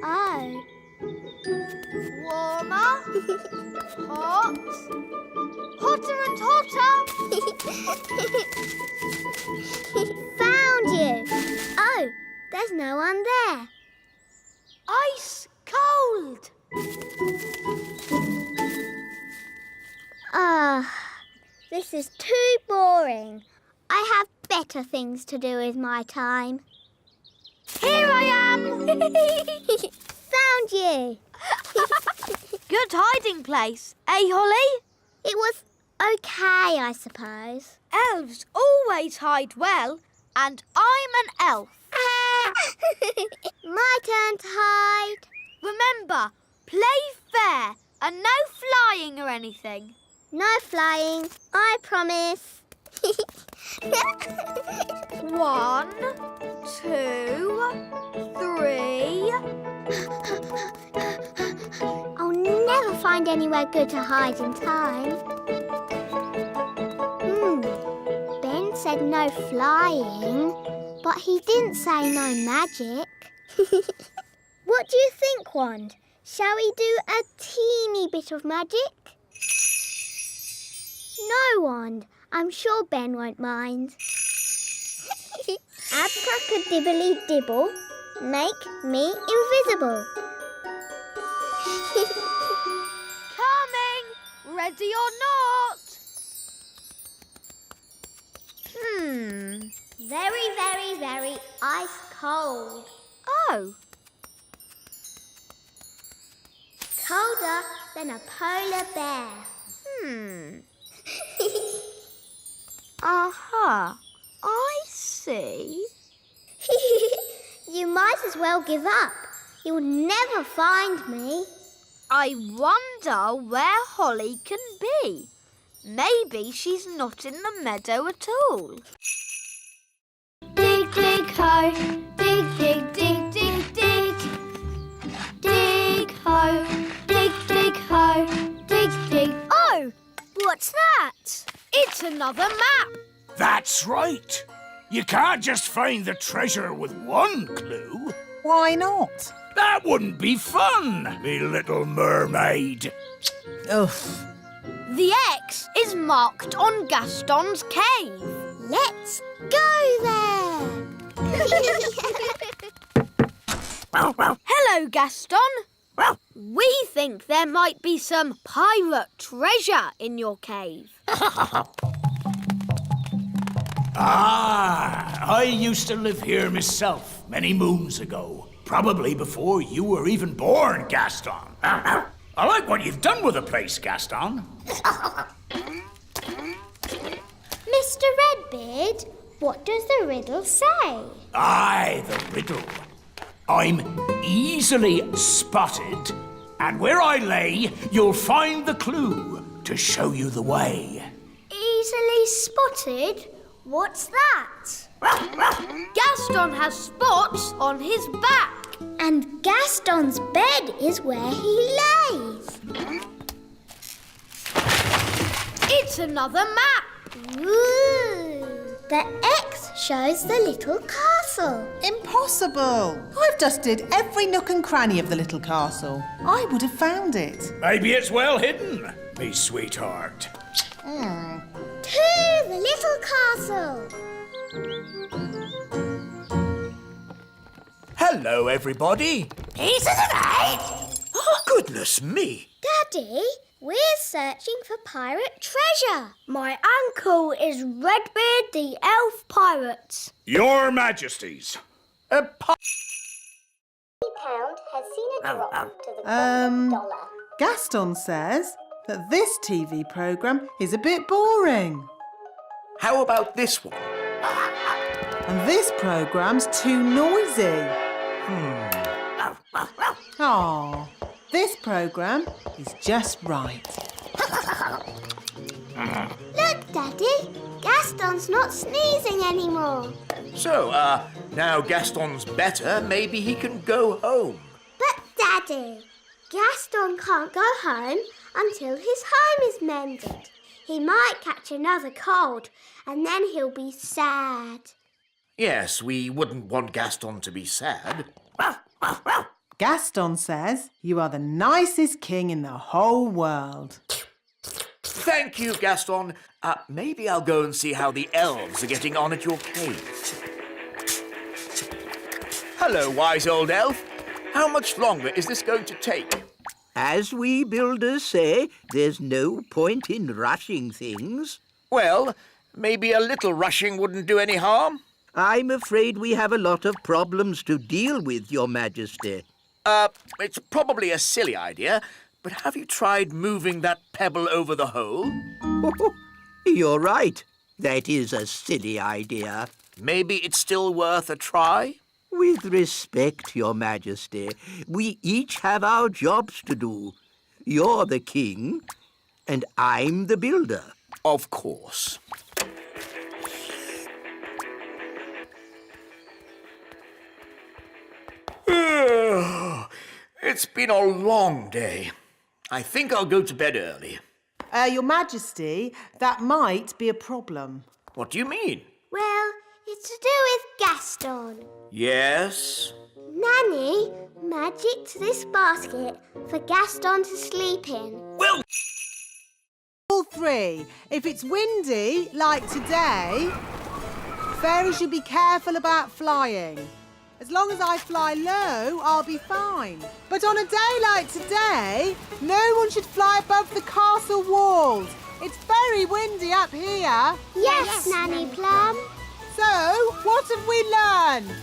Oh. Warmer. Hot. Hotter and hotter. Found you. Oh, there's no one there. Ice cold. This is too boring. I have better things to do with my time. Here I am! Found you! Good hiding place, eh, Holly? It was okay, I suppose. Elves always hide well, and I'm an elf. My turn to hide. Remember, play fair and no flying or anything. No flying, I promise. 1, 2, 3. I'll never find anywhere good to hide in time. Ben said no flying, but he didn't say no magic. What do you think, Wand? Shall we do a teeny bit of magic? No, Wand. I'm sure Ben won't mind. Abracadibbly-dibble, make me invisible. Coming! Ready or not? Very, very, very ice cold. Oh. Colder than a polar bear. Aha, I see. You might as well give up. You'll never find me. I wonder where Holly can be. Maybe she's not in the meadow at all. Dig, dig, ho. Dig, dig, dig, dig, dig. Dig, ho. Dig, dig, ho. Dig, dig. Oh, what's that? It's another map. That's right. You can't just find the treasure with one clue. Why not? That wouldn't be fun, me little mermaid. Oof. The X is marked on Gaston's cave. Let's go there. Hello, Gaston. We think there might be some pirate treasure in your cave. I used to live here myself many moons ago. Probably before you were even born, Gaston. I like what you've done with the place, Gaston. Mr. Redbeard, what does the riddle say? Aye, the riddle. I'm easily spotted, and where I lay, you'll find the clue to show you the way. Easily spotted? What's that? Gaston has spots on his back. And Gaston's bed is where he lays. It's another map. Ooh. The X shows the little castle. Impossible. I've dusted every nook and cranny of the little castle. I would have found it. Maybe it's well hidden, me sweetheart. To the little castle. Hello, everybody. Peace of the night. Goodness me. Daddy, we're searching for pirate treasure. My uncle is Redbeard the Elf Pirate. Your Majesties. £50 has seen a drop to the $1. Gaston says that this TV programme is a bit boring. How about this one? And this programme's too noisy. Aw, this programme is just right. Look, Daddy, Gaston's not sneezing anymore. So, now Gaston's better, maybe he can go home. But, Daddy, Gaston can't go home until his home is mended. He might catch another cold, and then he'll be sad. Yes, we wouldn't want Gaston to be sad. Gaston says you are the nicest king in the whole world. Thank you, Gaston. Maybe I'll go and see how the elves are getting on at your cave. Hello, wise old elf. How much longer is this going to take? As we builders say, there's no point in rushing things. Well, maybe a little rushing wouldn't do any harm. I'm afraid we have a lot of problems to deal with, Your Majesty. It's probably a silly idea, but have you tried moving that pebble over the hole? You're right. That is a silly idea. Maybe it's still worth a try? With respect, Your Majesty, we each have our jobs to do. You're the king, and I'm the builder. Of course. It's been a long day. I think I'll go to bed early. Your Majesty, that might be a problem. What do you mean? Well, it's to do with Gaston. Yes? Nanny magicked this basket for Gaston to sleep in. Well, All three. If it's windy, like today, fairies should be careful about flying. As long as I fly low, I'll be fine. But on a day like today, no one should fly above the castle walls. It's very windy up here. Yes, Nanny Plum. So, what have we learned?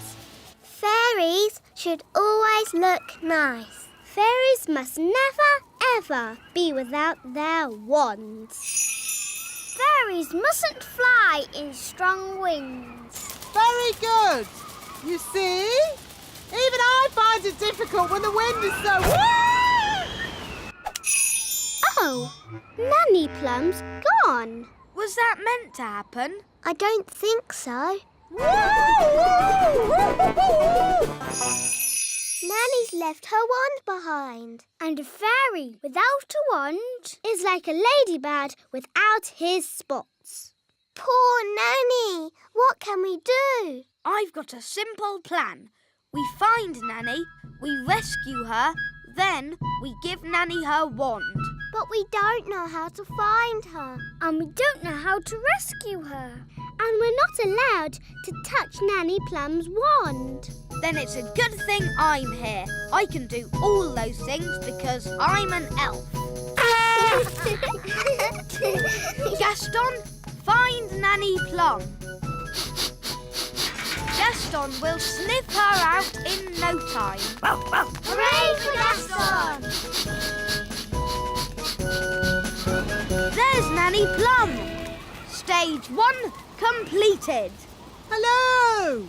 Fairies should always look nice. Fairies must never, ever be without their wands. Fairies mustn't fly in strong winds. Very good. You see? Even I find it difficult when the wind is so... Oh, Nanny Plum's gone. Was that meant to happen? I don't think so. Nanny's left her wand behind. And a fairy without a wand is like a ladybird without his spots. Poor Nanny! What can we do? I've got a simple plan. We find Nanny, we rescue her, then we give Nanny her wand. But we don't know how to find her. And we don't know how to rescue her. And we're not allowed to touch Nanny Plum's wand. Then it's a good thing I'm here. I can do all those things because I'm an elf. Gaston, find Nanny Plum. Gaston will sniff her out in no time. Hooray for Gaston! There's Nanny Plum. Stage 1 completed. Hello!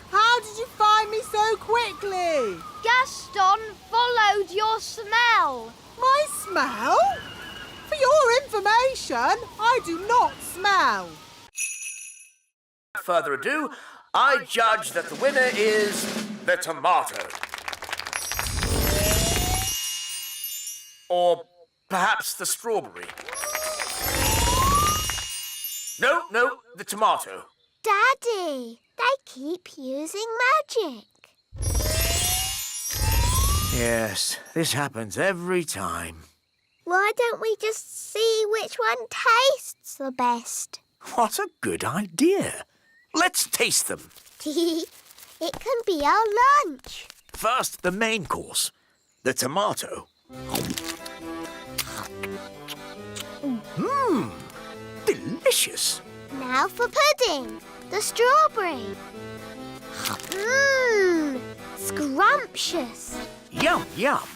How did you find me so quickly? Gaston followed your smell. My smell? For your information, I do not smell. without further ado, I judge that the winner is the tomato. Or perhaps the strawberry. No, the tomato. Daddy, they keep using magic. Yes, this happens every time. Why don't we just see which one tastes the best? What a good idea. Let's taste them. It can be our lunch. First, the main course, the tomato. Delicious. Now for pudding, the strawberry. Scrumptious. Yum, yum.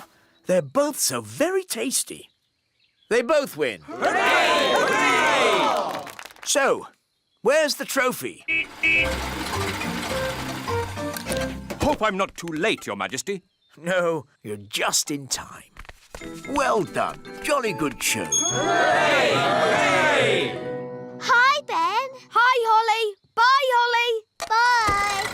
They're both so very tasty. They both win. Hooray! Hooray! So, where's the trophy? Hope I'm not too late, Your Majesty. No, you're just in time. Well done. Jolly good show. Hi, Ben. Hi, Holly. Bye, Holly. Bye.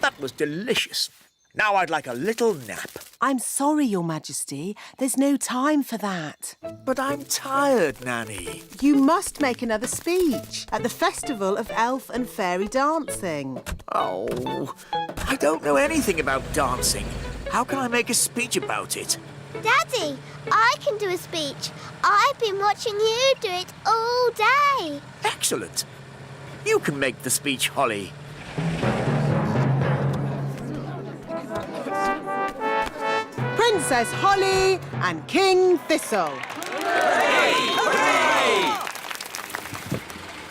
That was delicious. Now I'd like a little nap. I'm sorry, Your Majesty. There's no time for that. But I'm tired, Nanny. You must make another speech at the Festival of Elf and Fairy Dancing. Oh, I don't know anything about dancing. How can I make a speech about it? Daddy, I can do a speech. I've been watching you do it all day. Excellent. You can make the speech, Holly. Princess Holly and King Thistle.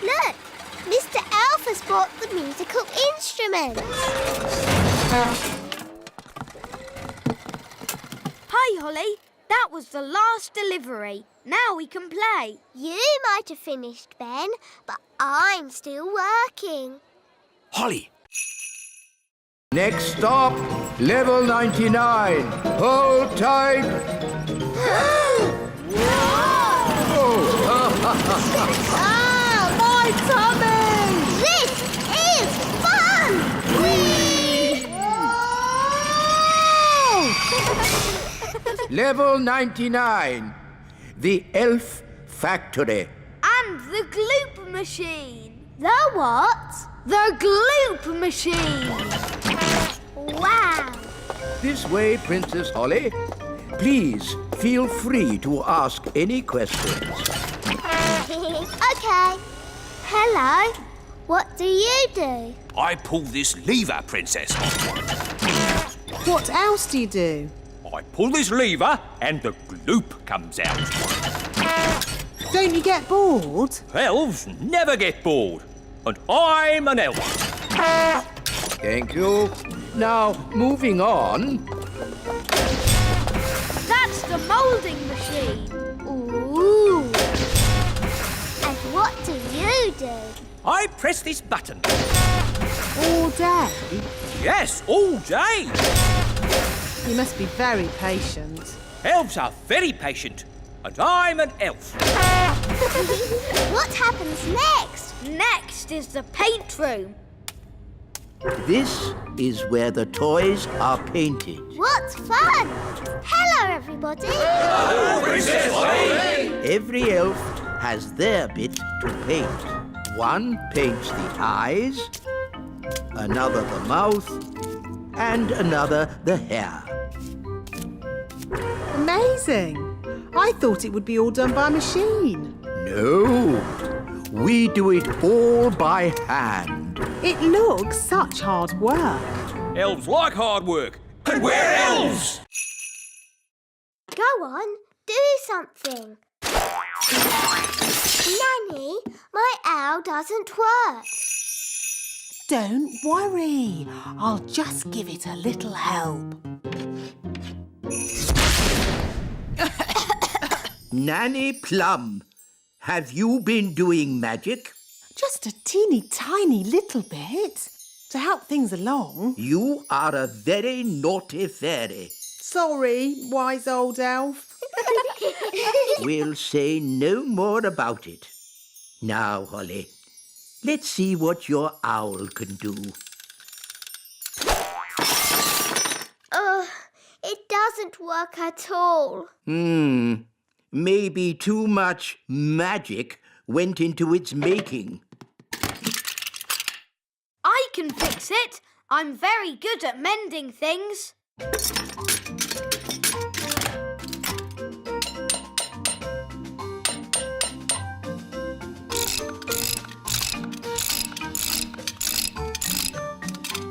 Look, Mr. Elf has brought the musical instruments. Hi, Holly. That was the last delivery. Now we can play. You might have finished, Ben, but I'm still working. Holly, Next stop, level 99. Hold tight. Ah, my tummy! This is fun! Whee! Level 99. The Elf Factory. And the gloop machine. The what? The gloop machine. Wow! This way, Princess Holly. Please feel free to ask any questions. Okay. Hello. What do you do? I pull this lever, Princess. What else do you do? I pull this lever and the gloop comes out. Don't you get bored? Elves never get bored. And I'm an elf. Thank you. Now, moving on. That's the moulding machine. Ooh. And what do you do? I press this button. All day? Yes, all day. You must be very patient. Elves are very patient. And I'm an elf. What happens next? Next is the paint room. This is where the toys are painted. What fun! Hello, everybody. Every elf has their bit to paint. One paints the eyes, another the mouth, and another the hair. Amazing. I thought it would be all done by machine. No, we do it all by hand. It looks such hard work. Elves like hard work. And we're elves! Go on, do something. Nanny, my owl doesn't work. Don't worry. I'll just give it a little help. Nanny Plum, have you been doing magic? Just a teeny tiny little bit to help things along. You are a very naughty fairy. Sorry, wise old elf. We'll say no more about it. Now, Holly, let's see what your owl can do. It doesn't work at all. Maybe too much magic went into its making. I can fix it. I'm very good at mending things.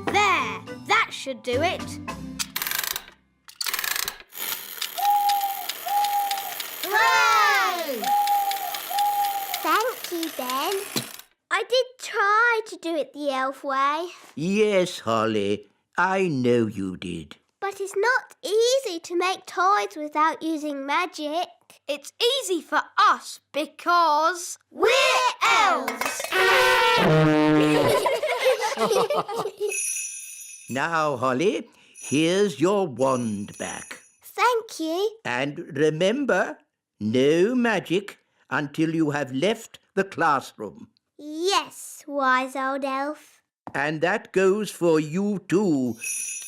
There, that should do it. Hooray! Thank you, Ben. I did try to do it the elf way, Yes, Holly, I know you did. but it's not easy to make toys without using magic. It's easy for us because We're elves! Now, Holly, here's your wand back. Thank you. And remember, no magic until you have left the classroom. Yes, wise old elf. And that goes for you too,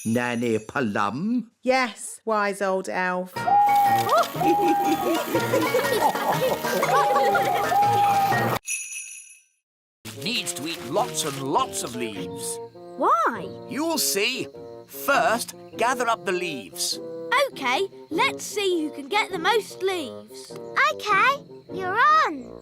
Nanny Plum. Yes, wise old elf. Needs to eat lots and lots of leaves. Why? You'll see. First, gather up the leaves. OK, let's see who can get the most leaves. OK, you're on.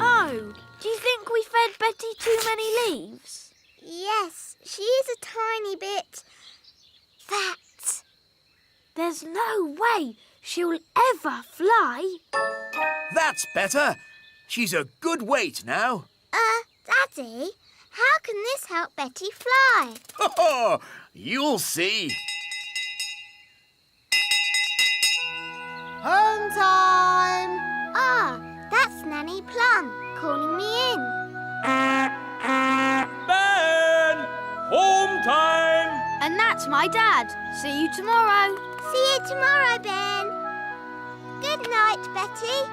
Oh, do you think we fed Betty too many leaves? Yes, she is a tiny bit fat. There's no way she'll ever fly. That's better. She's a good weight now. Daddy, how can this help Betty fly? Oh, you'll see. Home time! Ah, that's Nanny Plum calling me in. Ben! Home time! And that's my dad. See you tomorrow. See you tomorrow, Ben. Good night, Betty.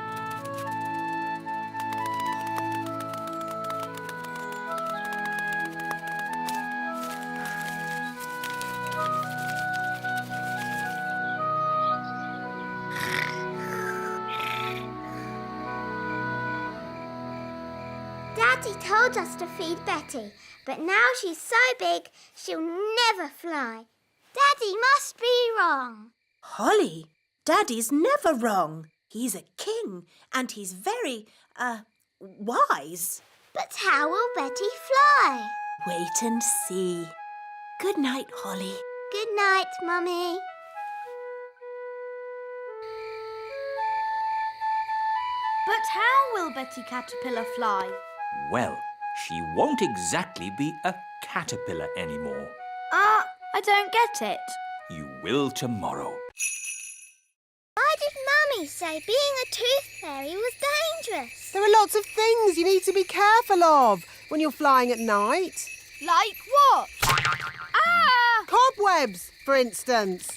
Daddy told us to feed Betty, but now she's so big she'll never fly. Daddy must be wrong. Holly, Daddy's never wrong. He's a king and he's very, wise. But how will Betty fly? Wait and see. Good night, Holly. Good night, Mummy. But how will Betty Caterpillar fly? Well, she won't exactly be a caterpillar anymore. I don't get it. You will tomorrow. Why did Mummy say being a tooth fairy was dangerous? There are lots of things you need to be careful of when you're flying at night. Like what? Ah! Cobwebs, for instance.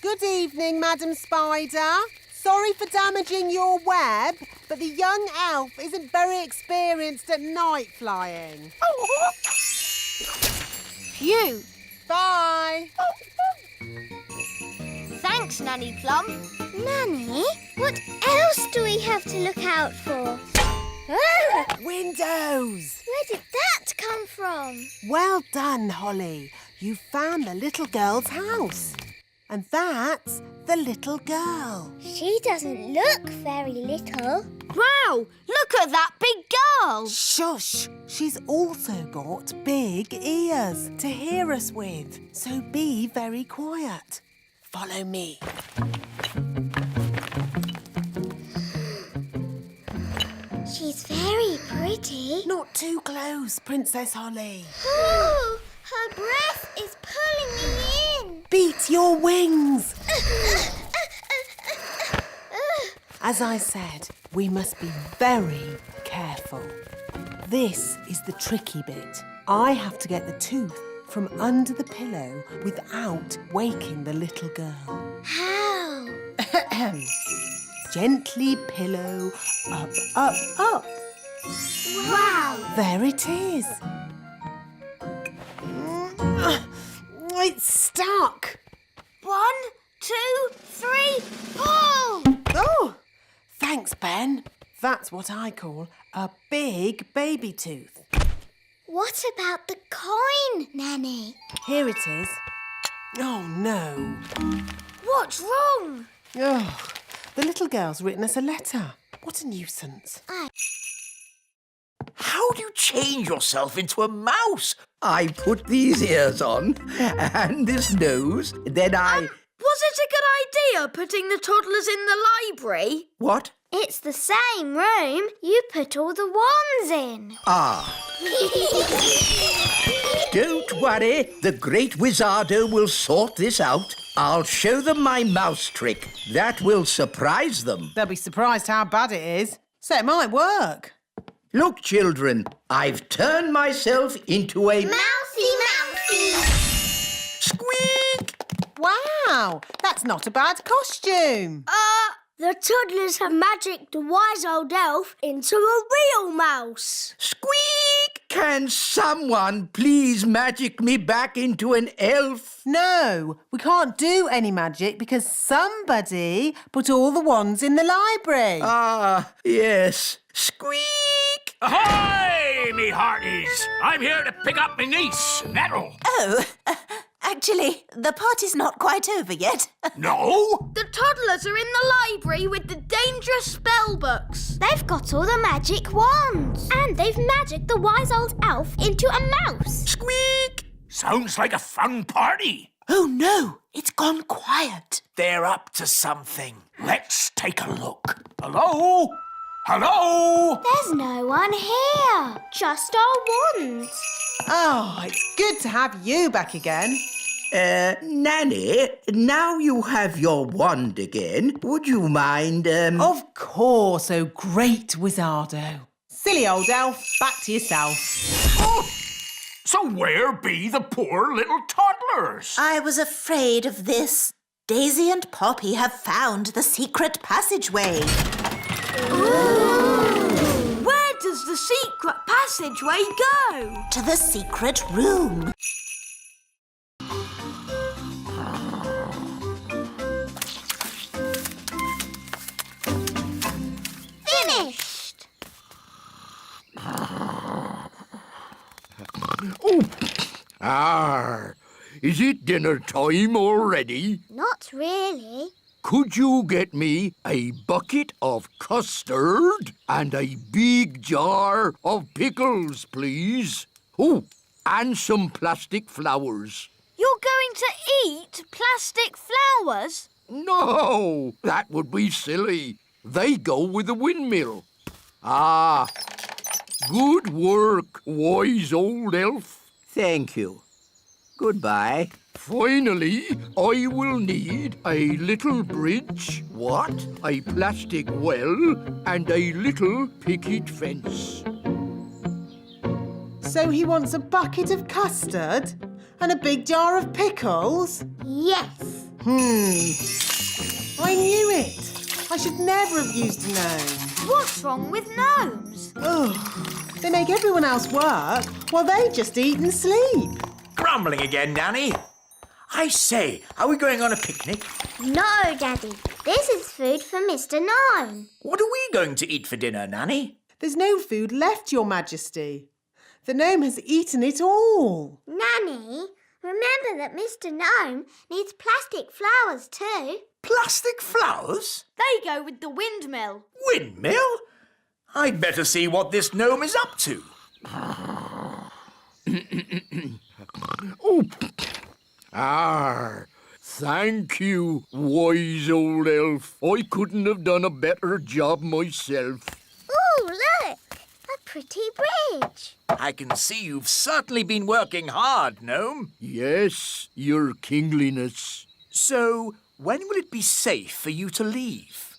Good evening, Madam Spider. Sorry for damaging your web, but the young elf isn't very experienced at night flying. Phew. Bye. Thanks, Nanny Plum. Nanny, what else do we have to look out for? Ah, Windows. where did that come from? Well done, Holly. You found the little girl's house. And that's the little girl. She doesn't look very little. Wow, look at that big girl. Shush! She's also got big ears to hear us with. So be very quiet. Follow me. She's very pretty. Not too close, Princess Holly. Oh, her breath is pulling me in. Beat your wings. As I said, we must be very careful. This is the tricky bit. I have to get the tooth from under the pillow without waking the little girl. How? Gently pillow, up, up, up. Wow. There it is. It's stuck. 1, 2, 3, pull! Oh, thanks, Ben. That's what I call a big baby tooth. What about the coin, Nanny? Here it is. Oh, no. What's wrong? Oh, the little girl's written us a letter. What a nuisance. How do you change yourself into a mouse? I put these ears on and this nose, then I... Was it a good idea putting the toddlers in the library? What? It's the same room. You put all the wands in. Ah. Don't worry, the great Wizardo will sort this out. I'll show them my mouse trick. That will surprise them. They'll be surprised how bad it is. So it might work. Look, children, I've turned myself into a... Mousy! Squeak! Wow, that's not a bad costume. The toddlers have magicked the wise old elf into a real mouse. Squeak! Can someone please magic me back into an elf? No, we can't do any magic because somebody put all the wands in the library. Ah, yes. Squeak! Ahoy, me hearties! I'm here to pick up my niece, Nettle. Oh, actually, the party's not quite over yet. No? The toddlers are in the library with the dangerous spell books. They've got all the magic wands. And they've magicked the wise old elf into a mouse. Squeak! Sounds like a fun party. Oh, no, it's gone quiet. They're up to something. Let's take a look. Hello? Hello? There's no one here. Just our wands. Oh, it's good to have you back again. Nanny, now you have your wand again. Would you mind, Of course, oh great Wizardo. Silly old elf, back to yourself. Oh, so where be the poor little toddlers? I was afraid of this. Daisy and Poppy have found the secret passageway. Where does the secret passageway go? To the secret room. Finished. Is it dinner time already? Not really. Could you get me a bucket of custard and a big jar of pickles, please? Oh, and some plastic flowers. You're going to eat plastic flowers? No, that would be silly. They go with the windmill. Ah, good work, wise old elf. Thank you. Goodbye. Finally, I will need a little bridge. What? A plastic well and a little picket fence. So he wants a bucket of custard and a big jar of pickles? Yes. I knew it. I should never have used a gnome. What's wrong with gnomes? Ugh. They make everyone else work while they just eat and sleep. Grumbling again, Nanny. I say, are we going on a picnic? No, Daddy. This is food for Mr. Gnome. What are we going to eat for dinner, Nanny? There's no food left, Your Majesty. The gnome has eaten it all. Nanny, remember that Mr. Gnome needs plastic flowers too. Plastic flowers? They go with the windmill. Windmill? I'd better see what this gnome is up to. Thank you, wise old elf. I couldn't have done a better job myself. Ooh, look! A pretty bridge. I can see you've certainly been working hard, gnome. Yes, your kingliness. So, when will it be safe for you to leave?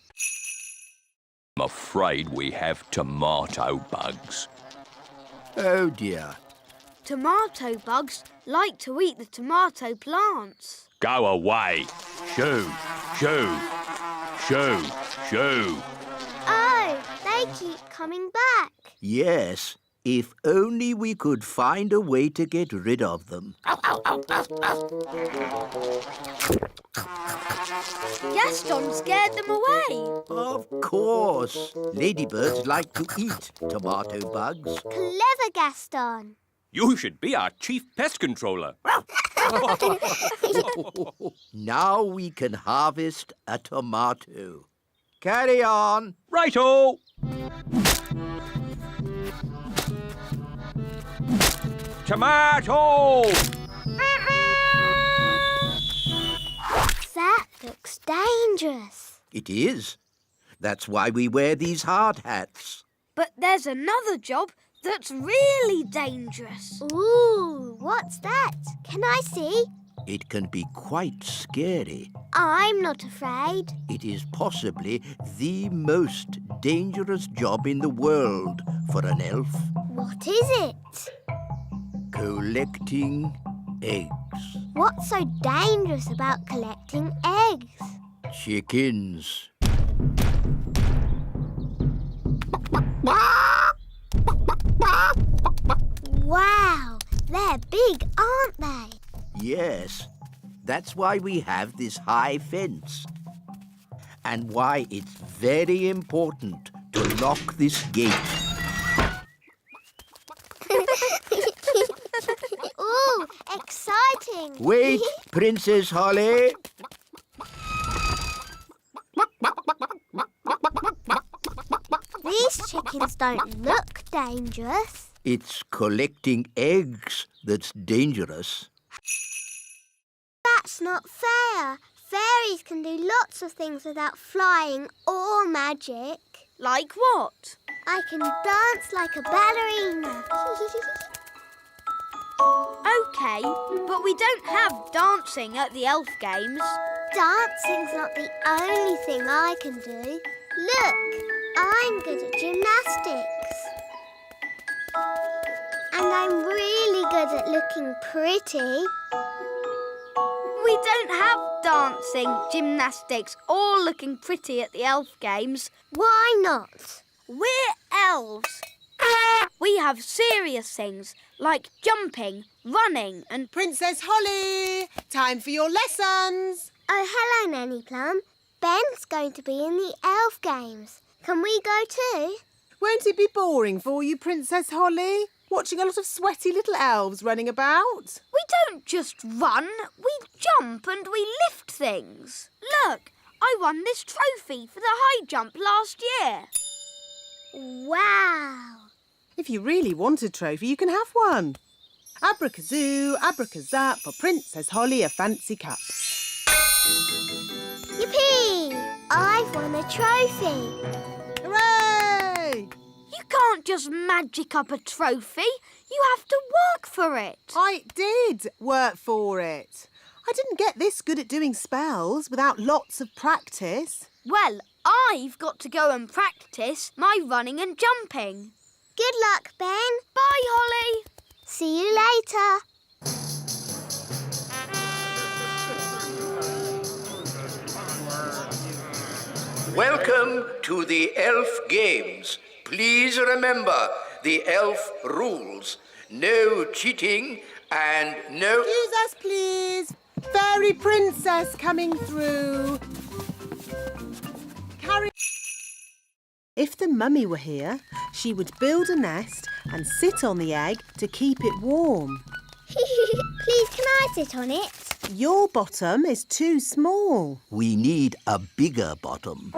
I'm afraid we have tomato bugs. Oh, dear. Tomato bugs like to eat the tomato plants. Go away. Shoo, shoo, shoo, shoo. Oh, they keep coming back. Yes, if only we could find a way to get rid of them. Gaston scared them away. Of course. Ladybirds like to eat tomato bugs. Clever Gaston. You should be our chief pest controller. Now we can harvest a tomato. Carry on. Righto. Tomato! That looks dangerous. It is. That's why we wear these hard hats. But there's another job that's really dangerous. Ooh, what's that? Can I see? It can be quite scary. I'm not afraid. It is possibly the most dangerous job in the world for an elf. What is it? Collecting eggs. What's so dangerous about collecting eggs? Chickens. Wow, they're big, aren't they? Yes, that's why we have this high fence. And why it's very important to lock this gate. Ooh, exciting! Wait, Princess Holly. These chickens don't look dangerous. It's collecting eggs that's dangerous. That's not fair. Fairies can do lots of things without flying or magic. Like what? I can dance like a ballerina. OK, but we don't have dancing at the Elf Games. Dancing's not the only thing I can do. Look, I'm good at gymnastics. And I'm really good at looking pretty. We don't have dancing, gymnastics or looking pretty at the Elf Games. Why not? We're elves. We have serious things like jumping, running and... Princess Holly, time for your lessons. Oh, hello, Nanny Plum. Ben's going to be in the Elf Games. Can we go too? Won't it be boring for you, Princess Holly? Watching a lot of sweaty little elves running about? We don't just run, we jump and we lift things. Look, I won this trophy for the high jump last year. Wow. If you really want a trophy, you can have one. Abracazoo, abracazap, for Princess Holly a fancy cup. Yippee! I've won a trophy. Hooray! You can't just magic up a trophy. You have to work for it. I did work for it. I didn't get this good at doing spells without lots of practice. Well, I've got to go and practice my running and jumping. Good luck, Ben. Bye, Holly. See you later. Welcome to the Elf Games. Please remember the elf rules. No cheating and no... Excuse us, please. Fairy princess coming through. Carry... If the mummy were here, she would build a nest and sit on the egg to keep it warm. Please, can I sit on it? Your bottom is too small. We need a bigger bottom.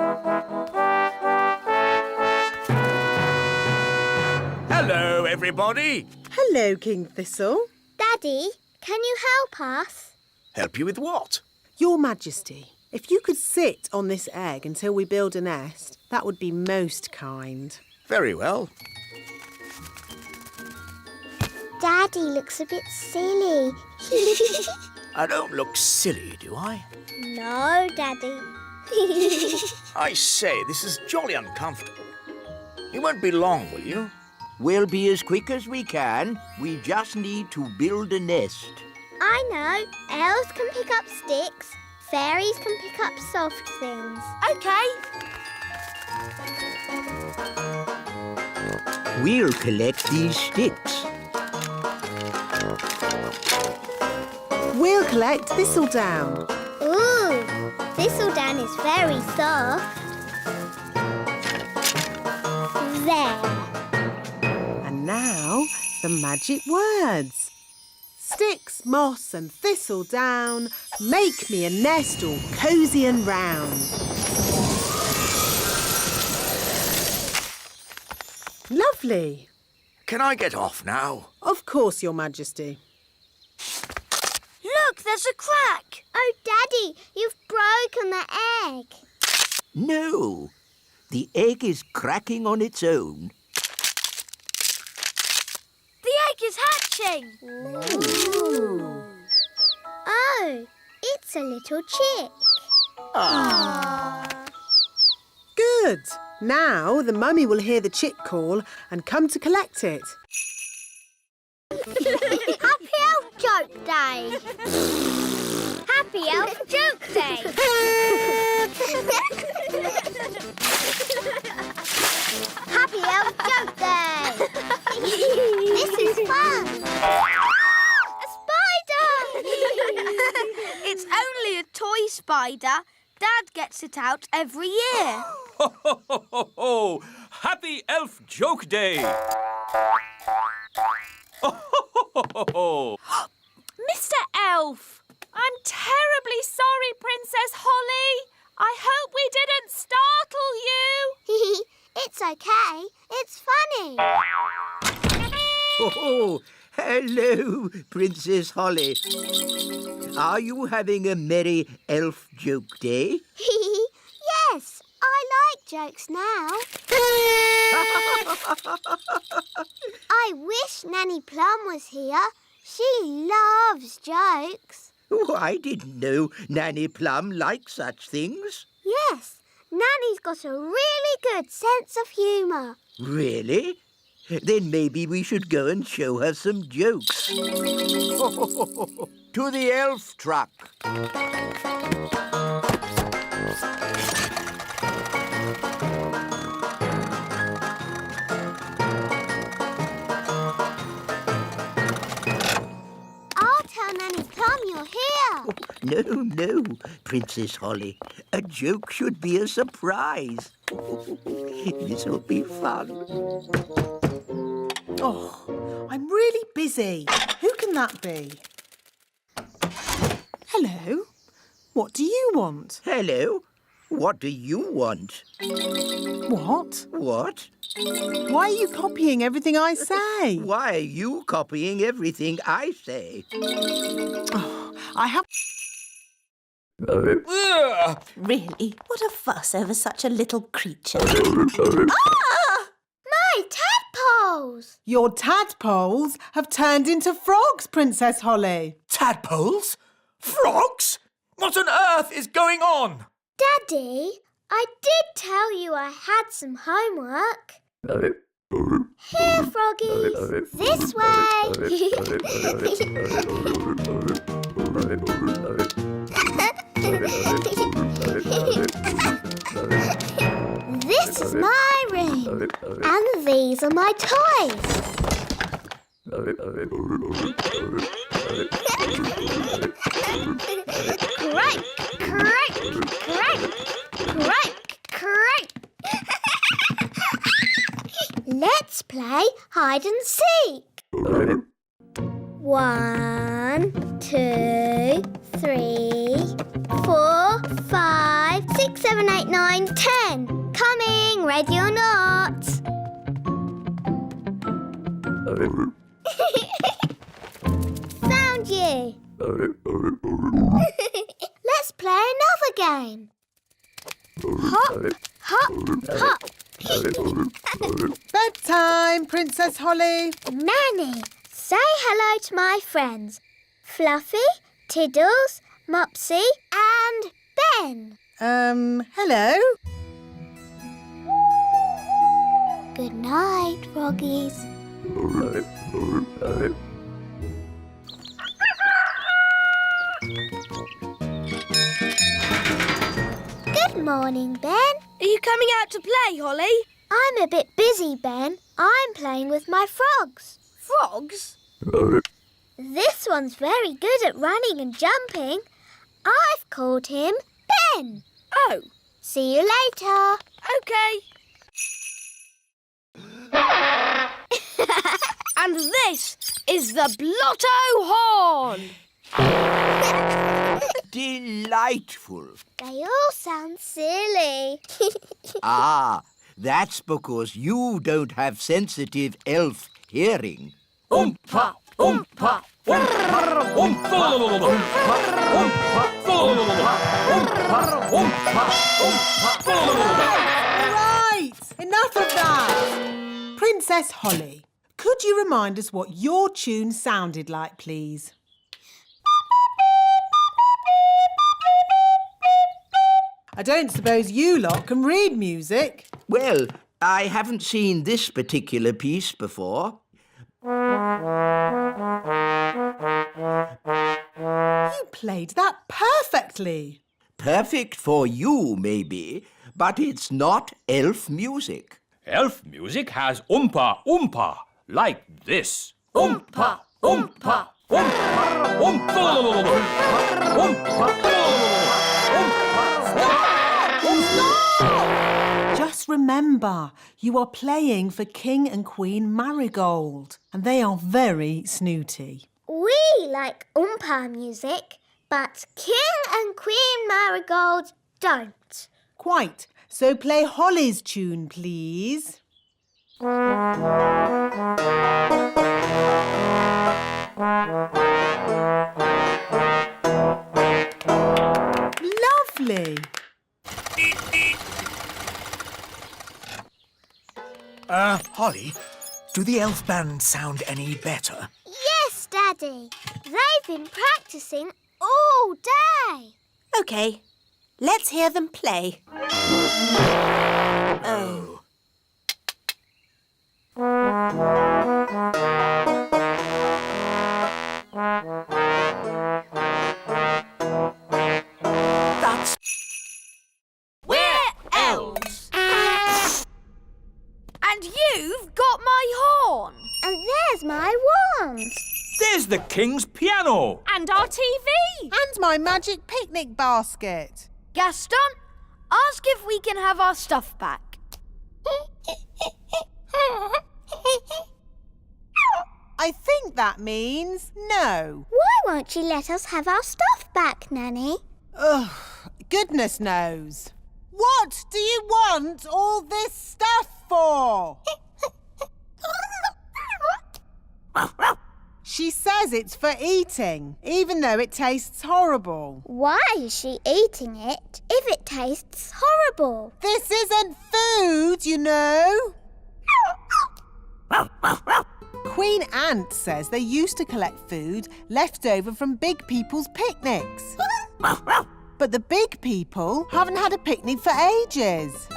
Hello, everybody. Hello, King Thistle. Daddy, can you help us? Help you with what? Your Majesty, if you could sit on this egg until we build a nest, that would be most kind. Very well. Daddy looks a bit silly. I don't look silly, do I? No, Daddy. I say, this is jolly uncomfortable. You won't be long, will you? We'll be as quick as we can. We just need to build a nest. I know. Elves can pick up sticks. Fairies can pick up soft things. OK. We'll collect these sticks. We'll collect thistledown. Ooh, thistledown is very soft. There. And now, the magic words. Sticks, moss and thistledown, make me a nest all cosy and round. Lovely. Can I get off now? Of course, Your Majesty. Look, there's a crack. Oh, Daddy, you've broken the egg. No, the egg is cracking on its own. The egg is hatching. Ooh. Oh, it's a little chick. Good. Now the mummy will hear the chick call and come to collect it. Happy Elf Joke Day. Happy Happy Elf Joke Day! Happy Elf Joke Day! This is fun! A spider! It's only a toy spider. Dad gets it out every year. Ho, ho, ho, ho, ho! Happy Elf Joke Day! Ho, ho, ho, ho, ho! Mr. Elf, I'm terribly sorry, Princess Holly. I hope we didn't startle you. It's okay. It's funny. Oh, hello, Princess Holly. Are you having a merry elf joke day? Yes, I like jokes now. I wish Nanny Plum was here. She loves jokes. Oh, I didn't know Nanny Plum liked such things. Yes, Nanny's got a really good sense of humour. Really? Then maybe we should go and show her some jokes. To the elf truck. I'll tell Nanny Plum you're here. No, Princess Holly. A joke should be a surprise. This'll be fun. Oh, I'm really busy. Who can that be? Hello. What do you want? Hello. What do you want? What? What? Why are you copying everything I say? Why are you copying everything I say? I have... Really? What a fuss over such a little creature. My tadpoles! Your tadpoles have turned into frogs, Princess Holly. Tadpoles? Frogs? What on earth is going on? Daddy, I did tell you I had some homework. Here, froggies. This way. This is my room. And these are my toys. Crank, crank, crank, crank, crank. Let's play hide and seek. 1, 2, 3, 4, 5, 6, 7, 8, 9, 10. Coming, ready or not? Found you. Let's play another game. Hop, hop, hop. Bedtime, Princess Holly. Nanny, say hello to my friends. Fluffy, Tiddles, Mopsy and Ben. Hello? Good night, froggies. Good morning, Ben. Are you coming out to play, Holly? I'm a bit busy, Ben. I'm playing with my frogs. Frogs? This one's very good at running and jumping. I've called him Ben. Oh, See you later. okay. And this is the Blotto Horn. Delightful. They all sound silly. Ah, that's because you don't have sensitive elf hearing. Oompa, oompa, oompa, oompa, Right, enough of that. Princess Holly, could you remind us what your tune sounded like, please? I don't suppose you lot can read music. Well, I haven't seen this particular piece before. You played that perfectly. Perfect for you, maybe, but it's not elf music. Elf music has oompa oompa, like this. Oompa oompa oompa oompa Just remember, you are playing for King and Queen Marigold, and they are very snooty. We like Oompa music, but King and Queen Marigold don't. Quite. So play Holly's tune, please. Lovely. Holly, do the elf band sound any better? Yes, Daddy. They've been practicing all day. OK, let's hear them play. Oh. That's... We're elves. And you've got my horn. And there's my wand. There's the king's piano. And our TV. And my magic picnic basket. Gaston, ask if we can have our stuff back. I think that means no. Why won't you let us have our stuff back, Nanny? Ugh, goodness knows. What do you want all this stuff for? She says it's for eating, even though it tastes horrible. Why is she eating it if it tastes horrible? This isn't food, you know. Queen Ant says they used to collect food left over from big people's picnics. But the big people haven't had a picnic for ages.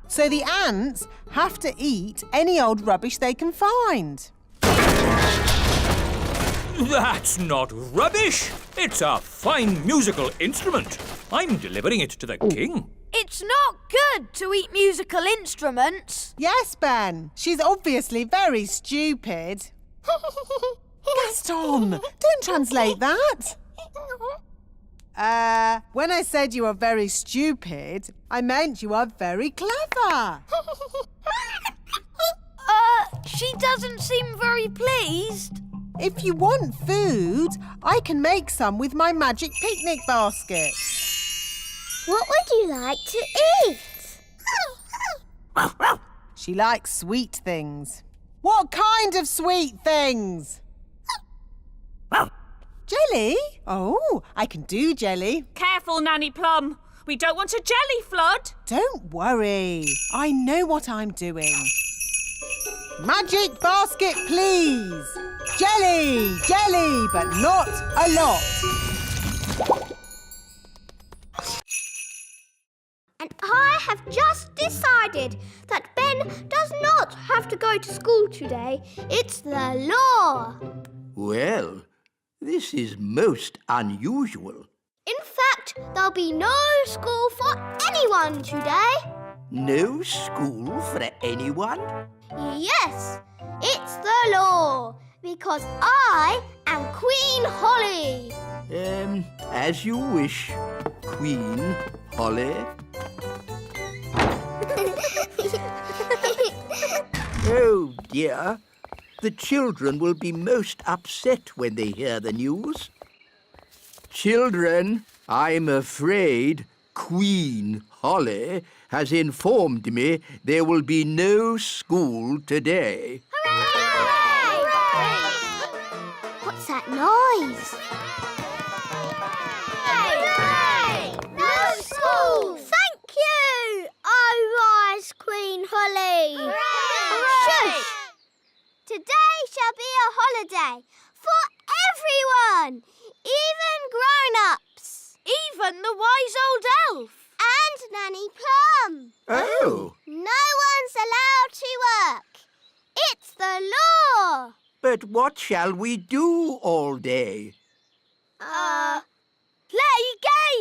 So the ants have to eat any old rubbish they can find. That's not rubbish. It's a fine musical instrument. I'm delivering it to the king. It's not good to eat musical instruments. Yes, Ben. She's obviously very stupid. Gaston, don't translate that. When I said you are very stupid, I meant you are very clever. She doesn't seem very pleased. If you want food, I can make some with my magic picnic basket. What would you like to eat? She likes sweet things. What kind of sweet things? Jelly? Oh, I can do jelly. Careful, Nanny Plum. We don't want a jelly flood. Don't worry. I know what I'm doing. Magic basket, please. Jelly, jelly, but not a lot. And I have just decided that Ben does not have to go to school today. It's the law. Well, this is most unusual. In fact, there'll be no school for anyone today. No school for anyone? Yes, it's the law. Because I am Queen Holly. As you wish, Queen Holly. Oh, dear. The children will be most upset when they hear the news. Children, I'm afraid Queen Holly has informed me there will be no school today. What's that noise? Hooray! No school! Thank you! Oh, rise, Queen Holly! Hooray! Shush! Today shall be a holiday for everyone, even grown-ups. Even the wise old elf. And Nanny Plum. Oh. No one's allowed to work. It's the law. But what shall we do all day? Play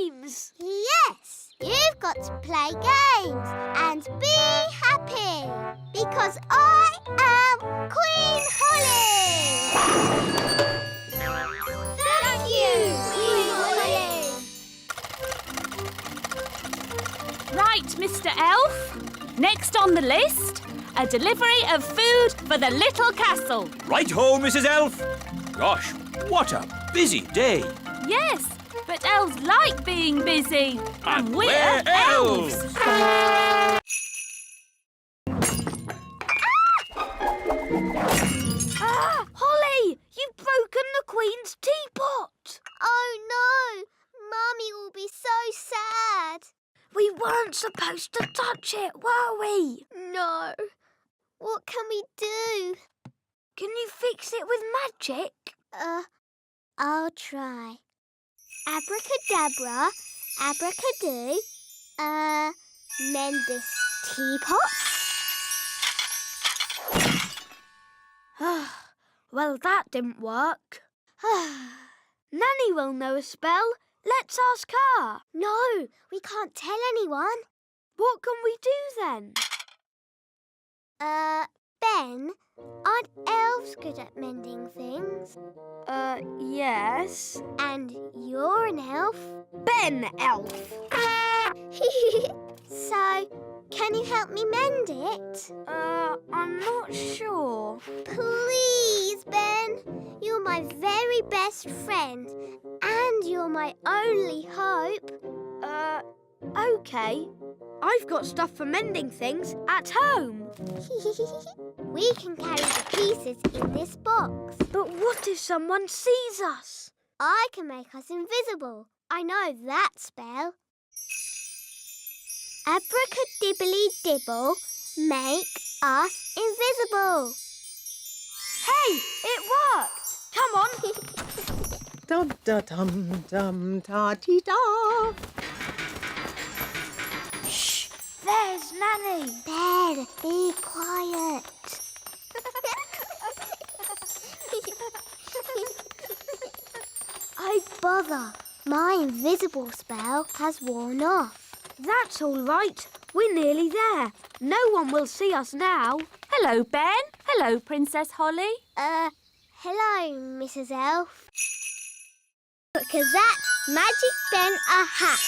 games! Yes, you've got to play games and be happy because I am Queen Holly! Thank you, Queen Holly! Right, Mr. Elf. Next on the list, a delivery of food for the little castle. Right-ho, Mrs. Elf. Gosh, what a busy day. Yes, but elves like being busy. And we're we're elves. Holly, you've broken the Queen's teapot. Oh no, Mummy will be so sad. We weren't supposed to touch it, were we? No. What can we do? Can you fix it with magic? I'll try. Abracadabra, abracadoo. Mend this teapot. Well, that didn't work. Nanny will know a spell. Let's ask her. No, we can't tell anyone. What can we do then? Ben, aren't elves good at mending things? Yes. And you're an elf? Ben Elf. So, can you help me mend it? I'm not sure. Please, Ben. You're my very best friend. And you're my only hope. Okay. I've got stuff for mending things at home. We can carry the pieces in this box. But what if someone sees us? I can make us invisible. I know that spell. Abracadibbly-dibble, make us invisible. Hey, it worked. Come on. Dum-da-dum-dum-ta-ti-da. Shh, there's Nanny. Ben, be quiet. Oh, bother. My invisible spell has worn off. That's all right. We're nearly there. No one will see us now. Hello, Ben. Hello, Princess Holly. Hello, Mrs. Elf. Look at that. Magic Ben a hat.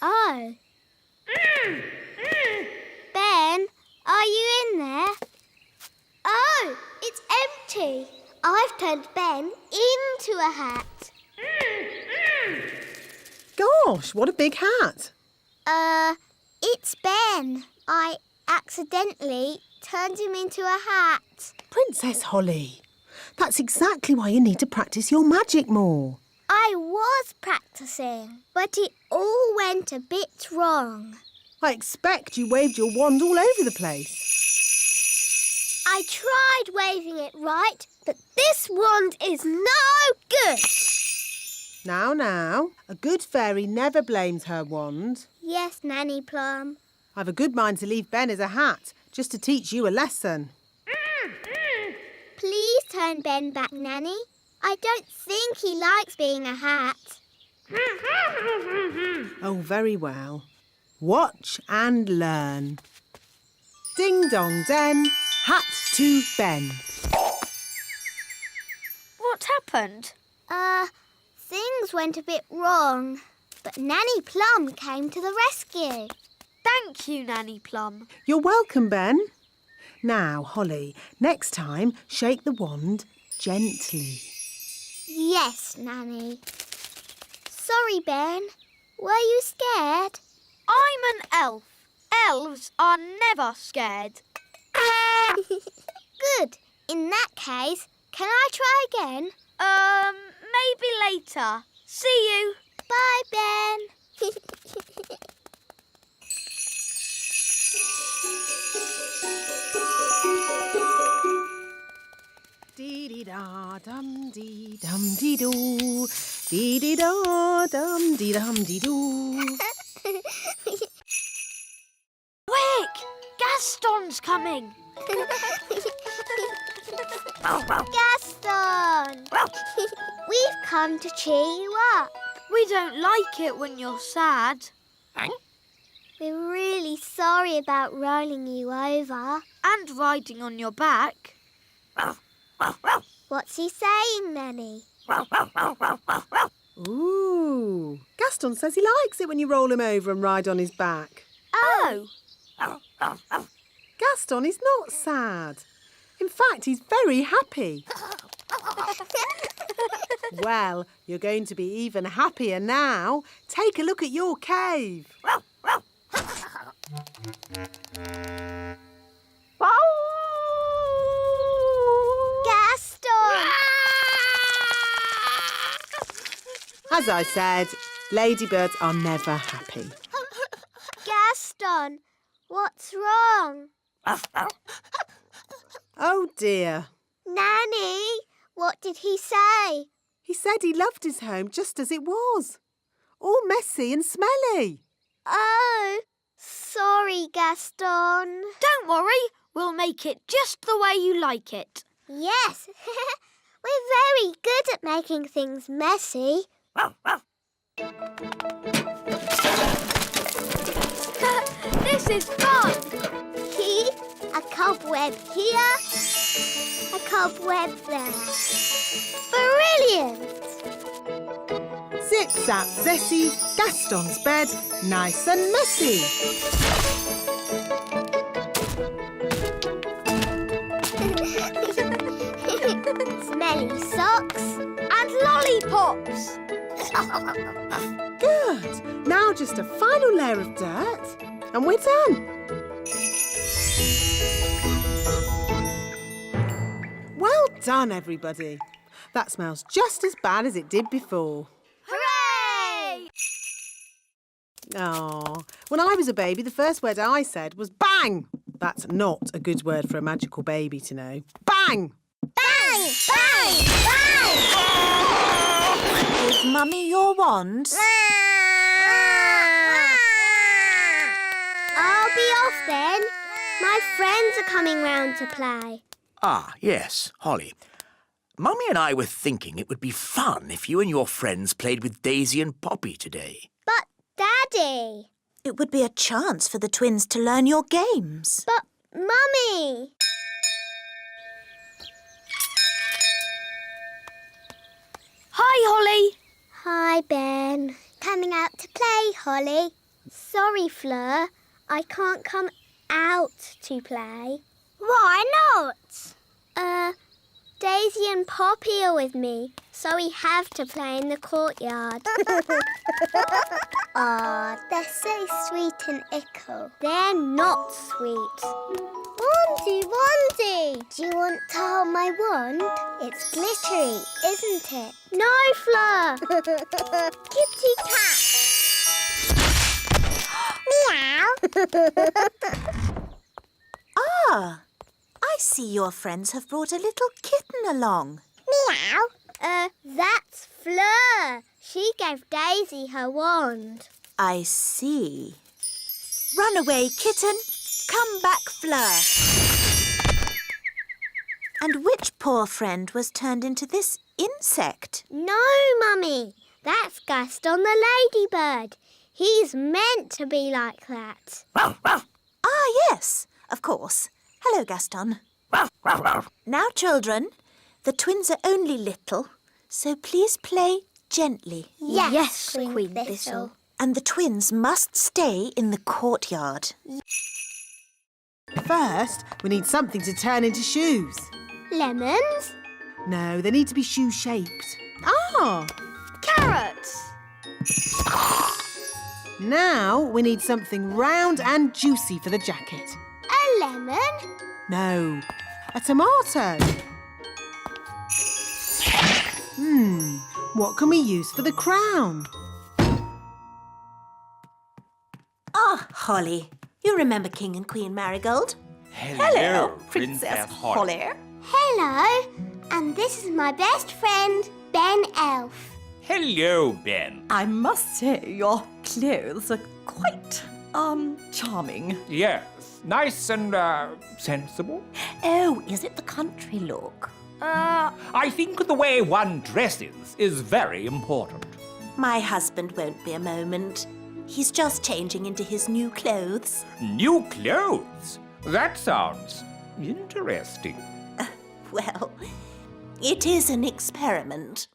Oh. Ben, are you in there? Oh, it's empty. I've turned Ben into a hat. Gosh, what a big hat. It's Ben. I accidentally turned him into a hat. Princess Holly, that's exactly why you need to practice your magic more. I was practicing, but it all went a bit wrong. I expect you waved your wand all over the place. I tried waving it right, but this wand is no good. Now, a good fairy never blames her wand. Yes, Nanny Plum. I've a good mind to leave Ben as a hat, just to teach you a lesson. Please turn Ben back, Nanny. I don't think he likes being a hat. Oh, very well. Watch and learn. Ding dong den, hat to Ben. What happened? Things went a bit wrong, but Nanny Plum came to the rescue. Thank you, Nanny Plum. You're welcome, Ben. Now, Holly, next time, shake the wand gently. Yes, Nanny. Sorry, Ben. Were you scared? I'm an elf. Elves are never scared. Good. In that case, can I try again? Maybe later. See you. Bye, Ben. Dee-dee-da-dum-dee-dum-dee-doo. Dee-dee-da-dum-dee-dum-dee-doo. Quick! Gaston's coming. Gaston! We've come to cheer you up. We don't like it when you're sad. We're really sorry about rolling you over. And riding on your back. What's he saying, Nanny? Ooh, Gaston says he likes it when you roll him over and ride on his back. Oh! Gaston is not sad. In fact, he's very happy. Well, you're going to be even happier now. Take a look at your cave. Gaston! As I said, ladybirds are never happy. Gaston, what's wrong? Oh dear. Nanny, what did he say? He said he loved his home just as it was. All messy and smelly. Oh, sorry, Gaston. Don't worry, we'll make it just the way you like it. Yes, we're very good at making things messy. This is fun! A cobweb here, a cobweb there. Brilliant! Zip, zap, zessie, Gaston's bed, nice and messy. Smelly socks. And lollipops! Good. Now just a final layer of dirt and we're done. Well done, everybody. That smells just as bad as it did before. Hooray! Oh, when I was a baby, the first word I said was bang. That's not a good word for a magical baby to know. Bang! Bang! Bang! Bang! Is Mummy your wand? I'll be off then. My friends are coming round to play. Ah, yes, Holly. Mummy and I were thinking it would be fun if you and your friends played with Daisy and Poppy today. But, Daddy. It would be a chance for the twins to learn your games. But, Mummy. Hi, Holly. Hi, Ben. Coming out to play, Holly. Sorry, Fleur. I can't come out to play. Why not? Daisy and Poppy are with me, so we have to play in the courtyard. Aw, they're so sweet and ickle. They're not sweet. Wandy, Wandy! Do you want to hold my wand? It's glittery, isn't it? No, Fleur! Kitty cat! Meow! Ah, I see your friends have brought a little kitten along. Meow. That's Fleur. She gave Daisy her wand. I see. Run away, kitten. Come back, Fleur. And which poor friend was turned into this insect? No, Mummy. That's Gaston the ladybird. He's meant to be like that. Ah, yes, of course. Hello, Gaston. Now, children, the twins are only little, so please play gently. Yes, Queen Thistle. And the twins must stay in the courtyard. First, we need something to turn into shoes. Lemons? No, they need to be shoe-shaped. Ah! Carrots. Now we need something round and juicy for the jacket. A lemon? No, a tomato. What can we use for the crown? Ah, Holly, you remember King and Queen Marigold? Hello, Princess Holly. Hello. And this is my best friend, Ben Elf. Hello, Ben. I must say your clothes are quite, charming. Yes, nice and, sensible. Oh, is it the country look? I think the way one dresses is very important. My husband won't be a moment. He's just changing into his new clothes. New clothes? That sounds interesting. Well, it is an experiment.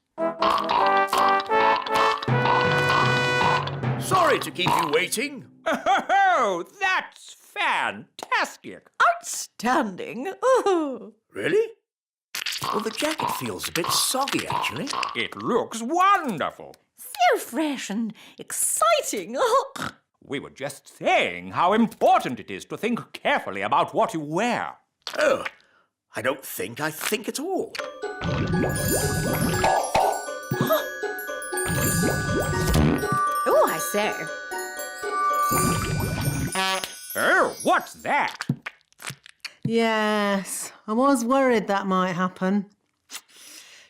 Sorry to keep you waiting. Oh, that's fantastic. Outstanding. Oh. Really? Well, the jacket feels a bit soggy, actually. It looks wonderful. So fresh and exciting. Oh. We were just saying how important it is to think carefully about what you wear. Oh, I don't think I think at all. Oh, I say. Oh, what's that? Yes, I was worried that might happen.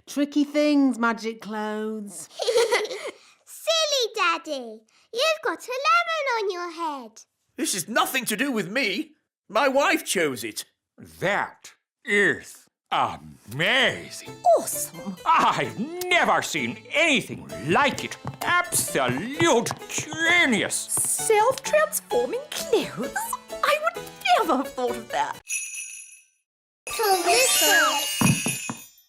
Tricky things, magic clothes. Silly Daddy, you've got a lemon on your head. This is nothing to do with me. My wife chose it. That is amazing. Awesome. I've never seen anything like it. Absolute genius. Self-transforming clothes? I would never have thought of that.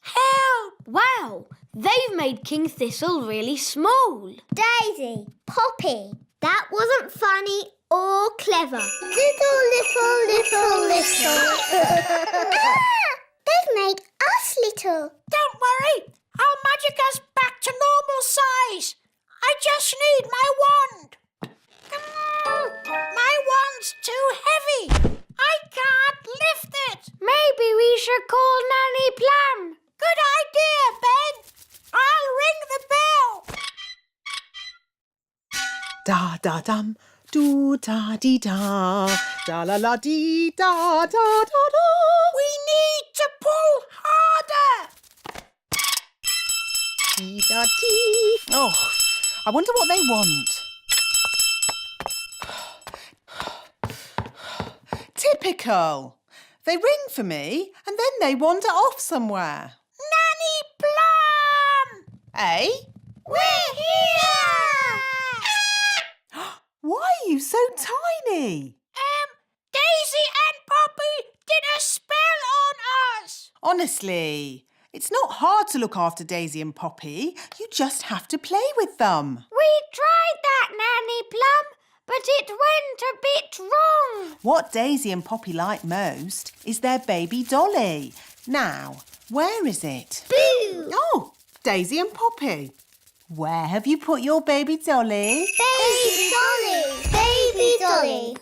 Help! Wow, they've made King Thistle really small. Daisy, Poppy, that wasn't funny or clever. Little. They've made us little. Don't worry, I'll magic us back to normal size. I just need my wand. My wand's too heavy. I can't lift it. Maybe we should call Nanny Plum. Good idea, Ben. I'll ring the bell. Da da dum, do da dee da, da la la dee da da da da. We need to pull harder. Dee da dee. Oh, I wonder what they want. Typical. They ring for me and then they wander off somewhere. Nanny Plum! Eh? We're here! Why are you so tiny? Daisy and Poppy did a spell on us. Honestly, it's not hard to look after Daisy and Poppy. You just have to play with them. We tried that, Nanny Plum, but it went a bit wrong. What Daisy and Poppy like most is their baby dolly. Now, where is it? Boo! Oh, Daisy and Poppy. Where have you put your baby dolly? Baby Dolly.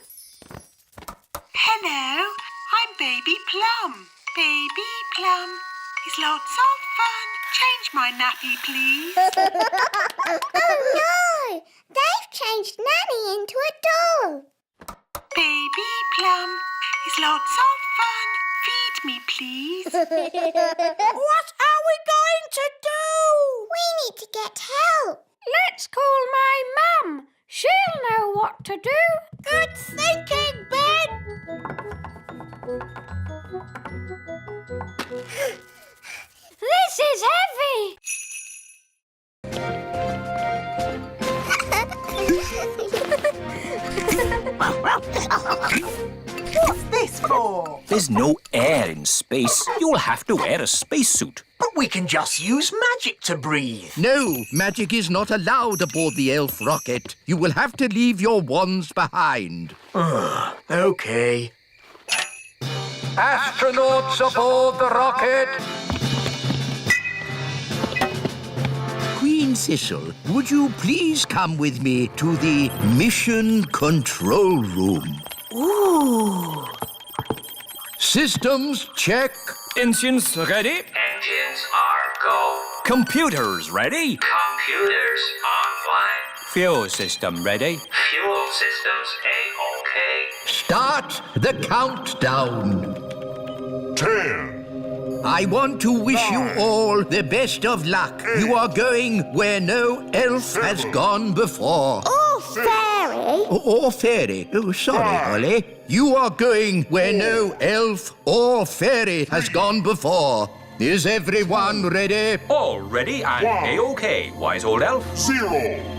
Hello, I'm Baby Plum. Baby Plum is lots of fun. Change my nappy, please. Oh no! They've changed Nanny into a doll. Baby Plum is lots of fun. Feed me, please. What are we going to do? We need to get help. Let's call my mum. She'll know what to do. Good thinking, Ben. This is heavy. What's this for? There's no air in space. You'll have to wear a spacesuit. But we can just use magic to breathe. No, magic is not allowed aboard the elf rocket. You will have to leave your wands behind. OK. Astronauts aboard the rocket! Queen Thistle, would you please come with me to the mission control room? Ooh. Systems check. Engines ready? Engines are go. Computers ready? Computers online. Fuel system ready? Fuel systems A-OK. Start the countdown. 10. I want to wish you all the best of luck. You are going where no elf has gone before. Oh, fairy. Or fairy. Oh, sorry, Holly. You are going where no elf or fairy has gone before. Is everyone ready? All ready and A-OK, wise old elf. 0.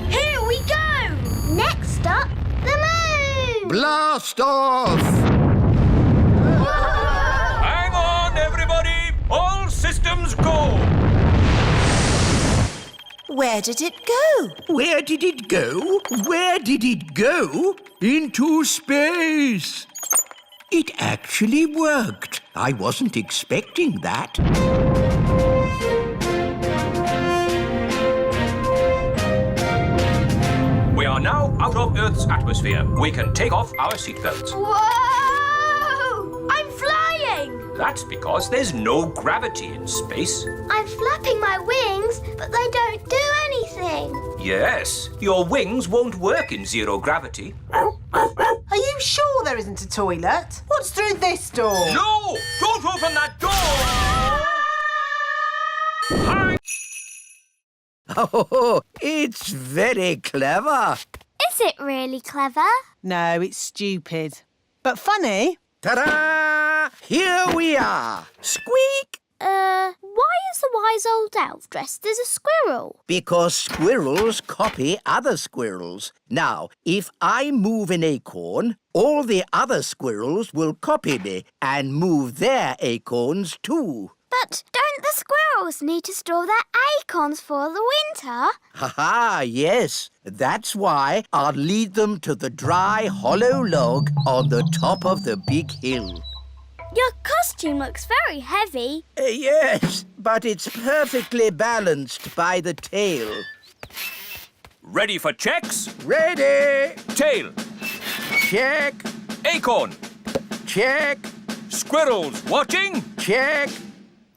Here we go! Next stop, the moon! Blast off! Hang on, everybody! All systems go! Where did it go? Where did it go? Where did it go? Into space. It actually worked. I wasn't expecting that. We are now out of Earth's atmosphere. We can take off our seatbelts. Whoa! I'm flying! That's because there's no gravity in space. I'm flapping my wings, but they don't do anything. Yes, your wings won't work in zero gravity. Are you sure there isn't a toilet? What's through this door? No! Don't open that door! Oh, it's very clever. Is it really clever? No, it's stupid. But funny. Ta-da! Here we are. Squeak! Why is the wise old elf dressed as a squirrel? Because squirrels copy other squirrels. Now, if I move an acorn, all the other squirrels will copy me and move their acorns too. But don't the squirrels need to store their acorns for the winter? Ha-ha, yes. That's why I'll lead them to the dry, hollow log on the top of the big hill. Your costume looks very heavy. Yes, but it's perfectly balanced by the tail. Ready for checks? Ready! Tail. Check. Acorn. Check. Squirrels watching? Check.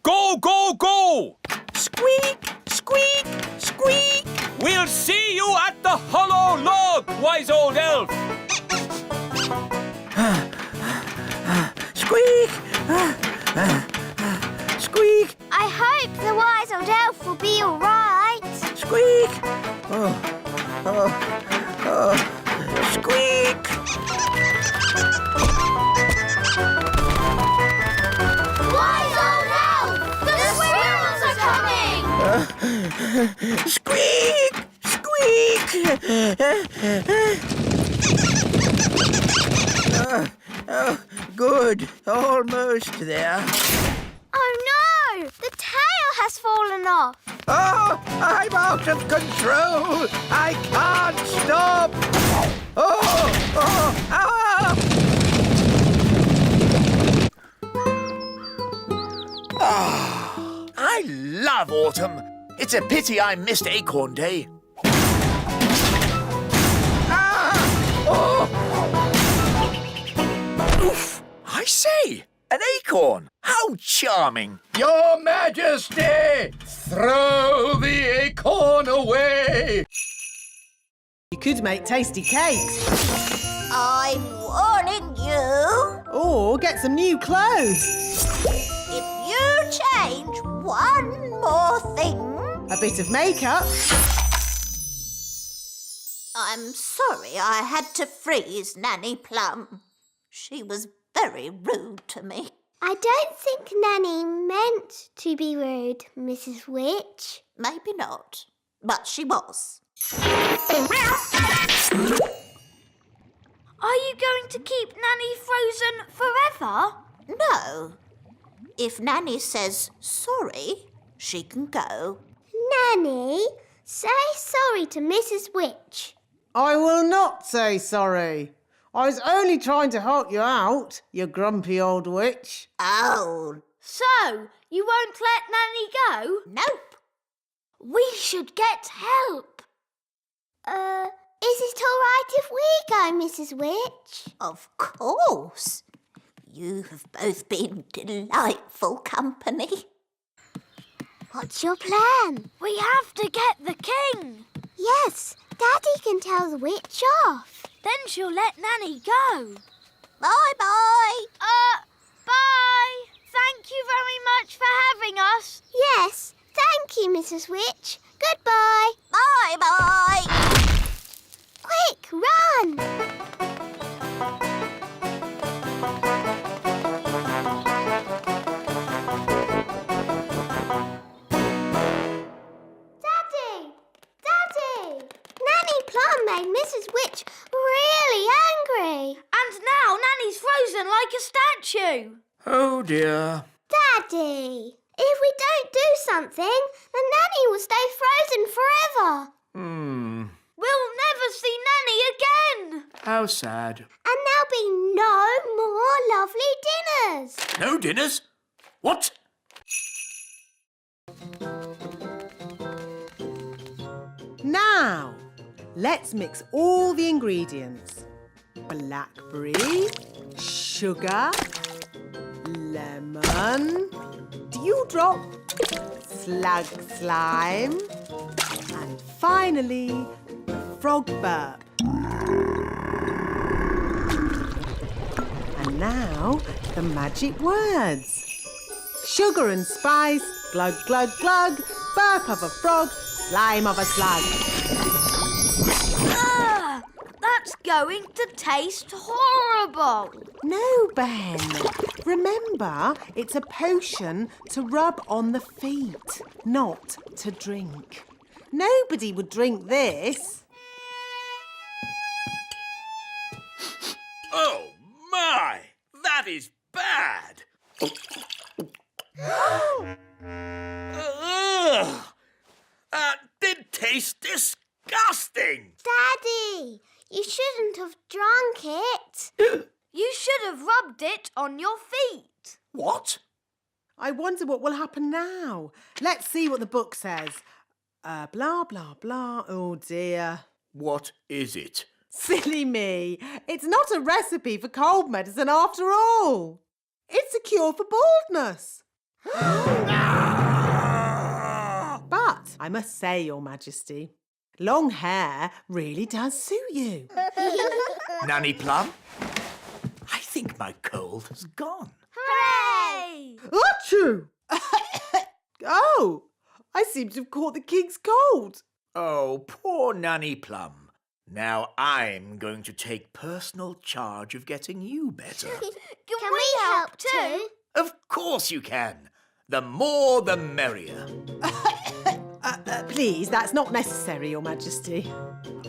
Go, go, go! Squeak! Squeak! Squeak! We'll see you at the hollow log, wise old elf! Squeak! Squeak! I hope the wise old elf will be all right. Squeak! Squeak! Wise old elf! The squirrels are coming! Squeak! Squeak! Good. Almost there. Oh no! The tail has fallen off. Oh, I'm out of control. I can't stop. I love autumn. It's a pity I missed Acorn Day. Oof! I say, an acorn. How charming. Your Majesty, throw the acorn away. You could make tasty cakes. I'm warning you. Or get some new clothes. If you change one more thing... A bit of makeup. I'm sorry I had to freeze Nanny Plum. She was very rude to me. I don't think Nanny meant to be rude, Mrs. Witch. Maybe not, but she was. Are you going to keep Nanny frozen forever? No. If Nanny says sorry, she can go. Nanny, say sorry to Mrs. Witch. I will not say sorry. I was only trying to help you out, you grumpy old witch. Oh. So, you won't let Nanny go? Nope. We should get help. Is it all right if we go, Mrs. Witch? Of course. You have both been delightful company. What's your plan? We have to get the king. Yes, Daddy can tell the witch off. Then she'll let Nanny go. Bye-bye. Bye. Thank you very much for having us. Yes, thank you, Mrs. Witch. Goodbye. Bye-bye. Quick, run! like a statue. Oh, dear. Daddy, if we don't do something, the nanny will stay frozen forever. We'll never see Nanny again. How sad. And there'll be no more lovely dinners. No dinners? What? Now, let's mix all the ingredients. Blackberry, sugar, lemon, dewdrop, slug slime, and finally, frog burp. And now, the magic words. Sugar and spice, glug, glug, glug, burp of a frog, slime of a slug. That's going to taste horrible. No, Ben. Remember, it's a potion to rub on the feet, not to drink. Nobody would drink this. Oh, my! That is bad! Ugh! That did taste disgusting! Daddy, you shouldn't have drunk it. You should have rubbed it on your feet. What? I wonder what will happen now. Let's see what the book says. Blah, blah, blah. Oh, dear. What is it? Silly me. It's not a recipe for cold medicine after all. It's a cure for baldness. But I must say, Your Majesty, long hair really does suit you. Nanny Plum, I think my cold has gone. Hooray! Achoo! Oh, I seem to have caught the king's cold. Oh, poor Nanny Plum. Now I'm going to take personal charge of getting you better. Can we help too? Of course you can. The more the merrier. Please, that's not necessary, Your Majesty.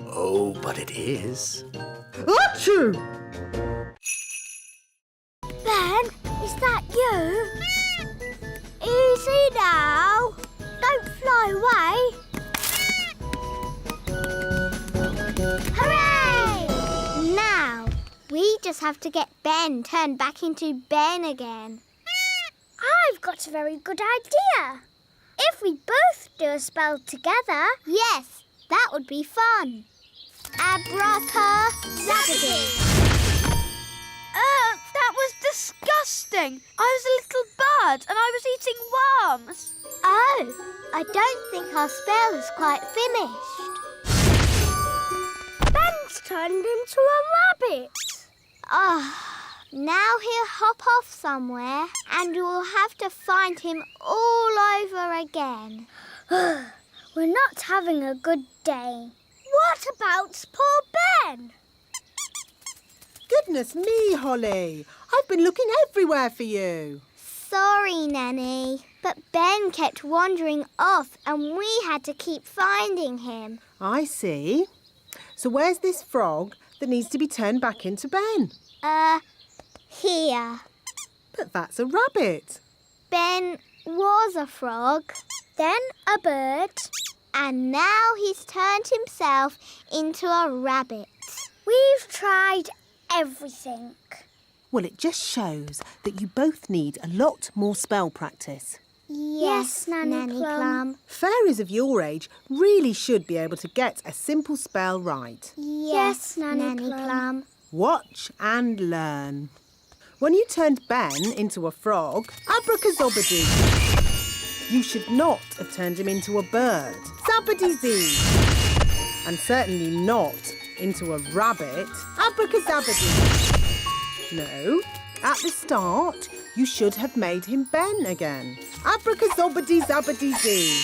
Oh, but it is. Achoo! Ben, is that you? Easy now. Don't fly away. Hooray! Now, we just have to get Ben turned back into Ben again. I've got a very good idea. If we both do a spell together... Yes, that would be fun. Abracadabra. That was disgusting. I was a little bird and I was eating worms. Oh, I don't think our spell is quite finished. Ben's turned into a rabbit. Now he'll hop off somewhere and we'll have to find him all over again. We're not having a good day. What about poor Ben? Goodness me, Holly. I've been looking everywhere for you. Sorry, Nanny, but Ben kept wandering off and we had to keep finding him. I see. So where's this frog that needs to be turned back into Ben? Here. But that's a rabbit. Ben was a frog, then a bird, and now he's turned himself into a rabbit. We've tried everything. Well, it just shows that you both need a lot more spell practice. Yes, Nanny Plum. Fairies of your age really should be able to get a simple spell right. Yes, Nanny Plum. Watch and learn. When you turned Ben into a frog, abracadabra. You should not have turned him into a bird, zabbity-zee. And certainly not into a rabbit, abracadabra. No, at the start, you should have made him Ben again, abracadabra-zabbity-zee.